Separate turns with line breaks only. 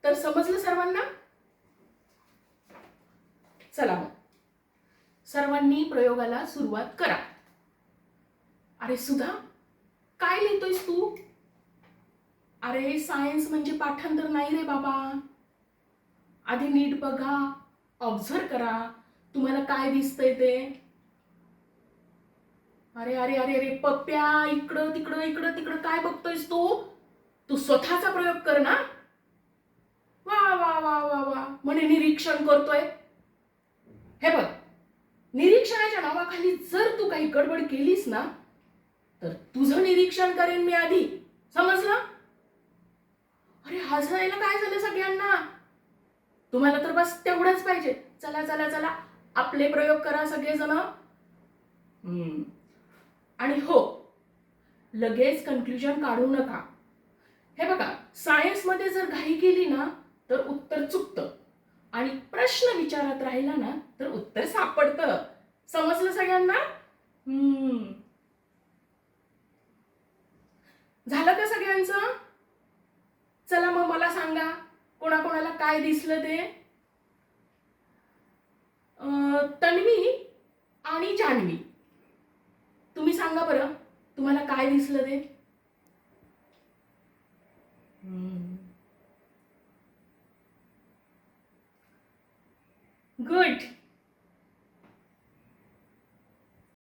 तर समजलं सर्वांना? चला मग सर्वांनी प्रयोगाला सुरुवात करा. अरे सुधा, काय लिहितोयस तू? अरे सायन्स म्हणजे पाठांतर नाही रे बाबा. आधी नीट बघा, ऑब्झर्व करा, तुम्हाला काय दिसतंय ते. अरे अरे अरे अरे पप्प्या, इकडं तिकडं इकडं तिकडं काय बघतोयस तू? तू स्वतःचा प्रयोग कर ना. वा वा वा वा वा, म्हणे निरीक्षण करतोय. हे बघ, निरीक्षणाच्या नावाखाली जर तू काही गडबड केलीस ना, तर तुझं निरीक्षण करेन मी आधी. समजलं? अरे हसायला काय झालं सगळ्यांना? तुम्हाला तर बस तेवढंच पाहिजे. चला चला चला, आपले प्रयोग करा सगळेजण. आणि हो, लगेच कन्क्लुजन काढू नका. हे बघा, सायन्समध्ये जर घाई केली ना तर उत्तर चुकतं, आणि प्रश्न विचारत राहिला ना तर उत्तर सापडतं. समजलं सगळ्यांना? झालं का सगळ्यांचं? चला मग मला सांगा, कोणाकोणाला काय दिसलं ते. तन्वी आणि जान्हवी, तुम्ही सांगा बरं, तुम्हाला काय दिसलं ते. गुड.